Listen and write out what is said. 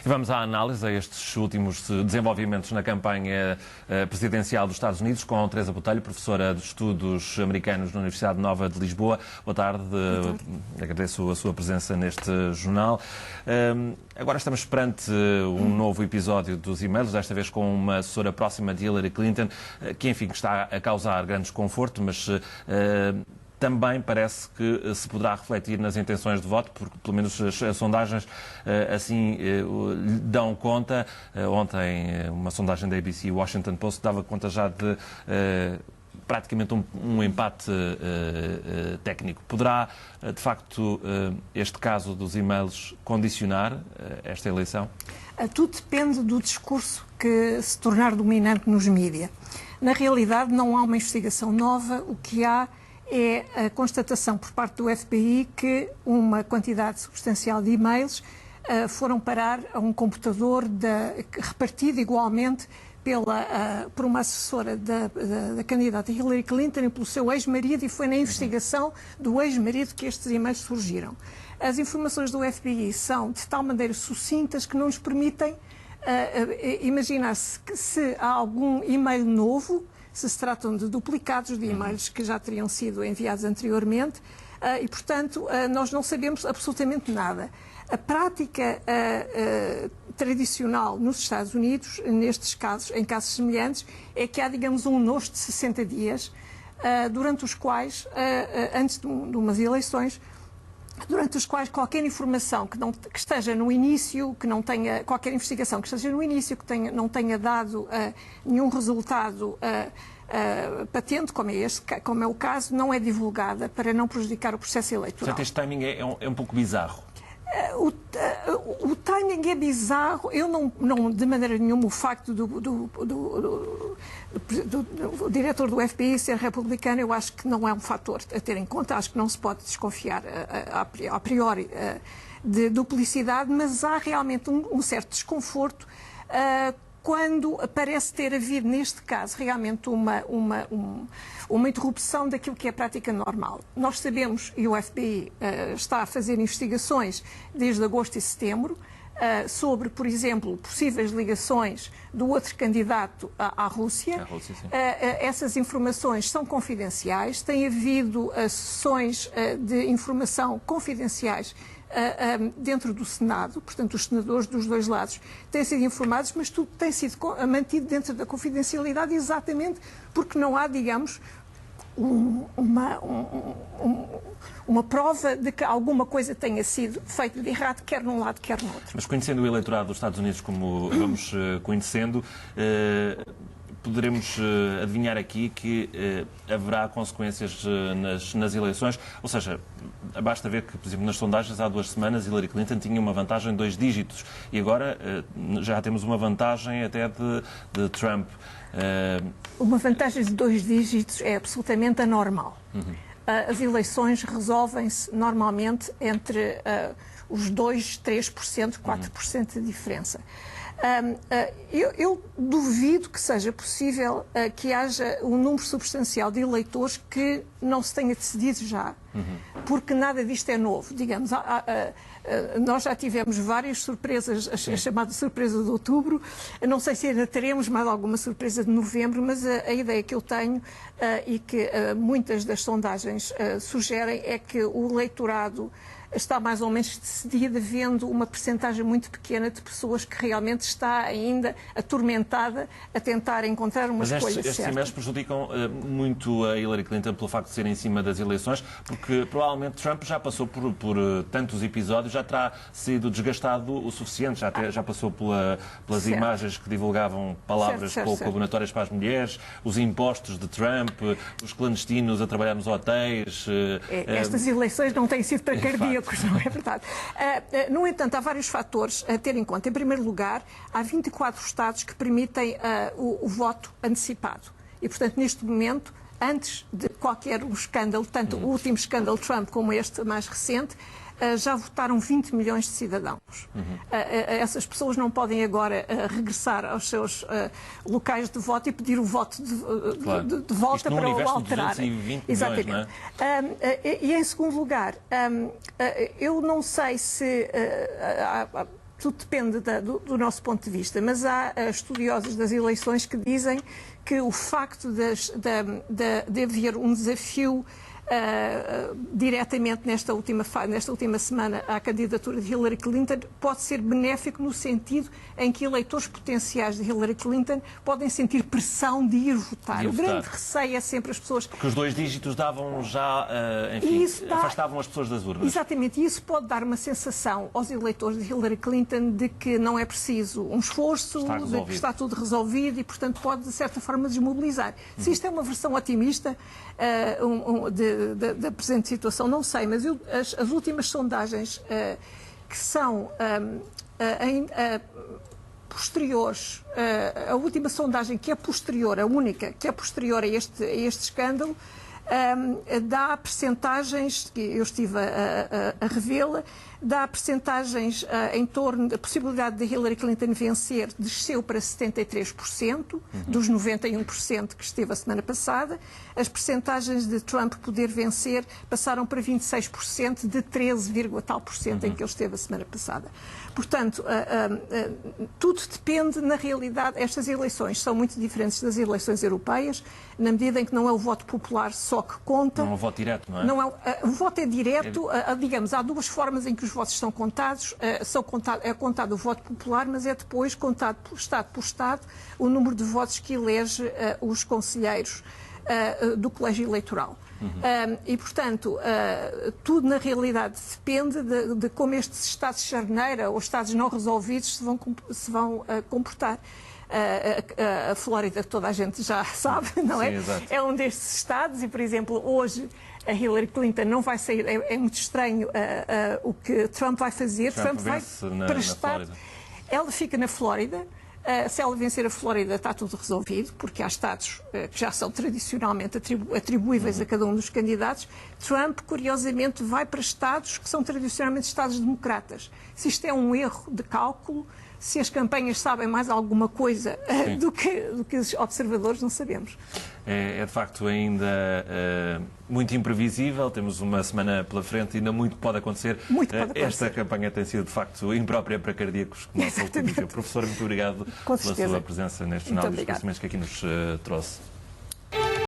E vamos à análise a estes últimos desenvolvimentos na campanha presidencial dos Estados Unidos com Teresa Botelho, professora de Estudos Americanos na Universidade Nova de Lisboa. Boa tarde. Agradeço a sua presença neste jornal. Agora estamos perante um novo episódio dos e-mails, desta vez com uma assessora próxima de Hillary Clinton, que, enfim, está a causar grande desconforto, mas também parece que se poderá refletir nas intenções de voto, porque pelo menos as sondagens assim dão conta. Ontem uma sondagem da ABC Washington Post dava conta já de praticamente um empate técnico. Poderá, de facto, este caso dos e-mails condicionar esta eleição? Tudo depende do discurso que se tornar dominante nos mídias. Na realidade, não há uma investigação nova. O que há é a constatação por parte do FBI que uma quantidade substancial de e-mails foram parar a um computador repartido igualmente por uma assessora da candidata Hillary Clinton e pelo seu ex-marido, e foi na investigação do ex-marido que estes e-mails surgiram. As informações do FBI são de tal maneira sucintas que não nos permitem imaginar se há algum e-mail novo, se tratam de duplicados de e-mails que já teriam sido enviados anteriormente, e, portanto, nós não sabemos absolutamente nada. A prática tradicional nos Estados Unidos, nestes casos, em casos semelhantes, é que há, digamos, um nojo de 60 dias, durante os quais, antes de umas eleições, durante os quais qualquer informação que esteja no início, que não tenha qualquer investigação que esteja no início, que não tenha dado nenhum resultado patente, como é o caso, não é divulgada para não prejudicar o processo eleitoral. Portanto, este timing é um pouco bizarro. O timing é bizarro. Eu não de maneira nenhuma, o facto do diretor do FBI ser republicano, eu acho que não é um fator a ter em conta. Acho que não se pode desconfiar a priori de duplicidade, mas há realmente um certo desconforto quando parece ter havido, neste caso, realmente uma interrupção daquilo que é a prática normal. Nós sabemos, e o FBI está a fazer investigações desde agosto e setembro, sobre, por exemplo, possíveis ligações do outro candidato à Rússia. Essas informações são confidenciais, tem havido sessões de informação confidenciais dentro do Senado, portanto os senadores dos dois lados têm sido informados, mas tudo tem sido mantido dentro da confidencialidade exatamente porque não há, digamos, uma prova de que alguma coisa tenha sido feita de errado, quer num lado, quer no outro. Mas conhecendo o eleitorado dos Estados Unidos como vamos conhecendo, poderemos adivinhar aqui que haverá consequências nas eleições, ou seja, basta ver que, por exemplo, nas sondagens há 2 semanas Hillary Clinton tinha uma vantagem de 2 dígitos e agora já temos uma vantagem até de Trump. Uma vantagem de 2 dígitos é absolutamente anormal. As eleições resolvem-se normalmente entre os 2%, 3%, 4% de diferença. Eu duvido que seja possível que haja um número substancial de eleitores que não se tenha decidido já, porque nada disto é novo. Digamos, nós já tivemos várias surpresas, a chamada surpresa de outubro. Eu não sei se ainda teremos mais alguma surpresa de novembro, mas a ideia que eu tenho e que muitas das sondagens sugerem é que o eleitorado está mais ou menos decidida, vendo uma percentagem muito pequena de pessoas que realmente está ainda atormentada a tentar encontrar uma escolha certa. Estes e-mails prejudicam muito a Hillary Clinton pelo facto de ser em cima das eleições, porque provavelmente Trump já passou por tantos episódios, já terá sido desgastado o suficiente, já passou pelas imagens que divulgavam palavras pouco abonatórias para as mulheres, os impostos de Trump, os clandestinos a trabalhar nos hotéis. Estas eleições não têm sido para cardíacos. Não é verdade. No entanto, há vários fatores a ter em conta. Em primeiro lugar, há 24 estados que permitem o voto antecipado. E, portanto, neste momento, antes de qualquer escândalo, tanto o último escândalo Trump como este mais recente, já votaram 20 milhões de cidadãos. Essas pessoas não podem agora regressar aos seus locais de voto e pedir o voto de volta para o alterar. Exatamente. Milhões, não é? E em segundo lugar, eu não sei se tudo depende do nosso ponto de vista, mas há estudiosos das eleições que dizem que o facto de haver um desafio diretamente nesta última semana à candidatura de Hillary Clinton pode ser benéfico no sentido em que eleitores potenciais de Hillary Clinton podem sentir pressão de ir votar. O grande receio é sempre as pessoas... Porque os 2 dígitos davam já, enfim, afastavam as pessoas das urnas. Exatamente, e isso pode dar uma sensação aos eleitores de Hillary Clinton de que não é preciso um esforço, de que está tudo resolvido e, portanto, pode, de certa forma, desmobilizar. Se isto é uma versão otimista da presente situação, não sei, mas as últimas sondagens que são posteriores, a última sondagem que é posterior, a única que é posterior a este escândalo, dá percentagens, que eu estive a revê-la, dá percentagens em torno da possibilidade de Hillary Clinton vencer, desceu para 73%, dos 91% que esteve a semana passada. As percentagens de Trump poder vencer passaram para 26%, de 13,tal% em que ele esteve a semana passada. Portanto, tudo depende, na realidade, estas eleições são muito diferentes das eleições europeias, na medida em que não é o voto popular só que conta. Não é um voto direto, não é? O voto é direto, digamos, há 2 formas em que os votos são contados. É contado o voto popular, mas é depois contado por Estado o número de votos que elege os conselheiros do colégio eleitoral. E, portanto, tudo na realidade depende de como estes Estados de charneira ou Estados não resolvidos se vão comportar. A Flórida, toda a gente já sabe, não é? Sim, é um destes Estados e, por exemplo, hoje a Hillary Clinton não vai sair, é muito estranho o que Trump vai fazer. Trump vai para Estado. Ela fica na Flórida. Se ela vencer a Flórida, está tudo resolvido, porque há estados que já são tradicionalmente atribuíveis a cada um dos candidatos. Trump, curiosamente, vai para estados que são tradicionalmente estados democratas. Se isto é um erro de cálculo, se as campanhas sabem mais alguma coisa do que os observadores, não sabemos. É de facto ainda muito imprevisível, temos uma semana pela frente e ainda muito pode acontecer. Esta campanha tem sido de facto imprópria para cardíacos, como há pouco dizia. Professor, muito obrigado pela sua presença neste jornal e os conhecimentos que aqui nos trouxe.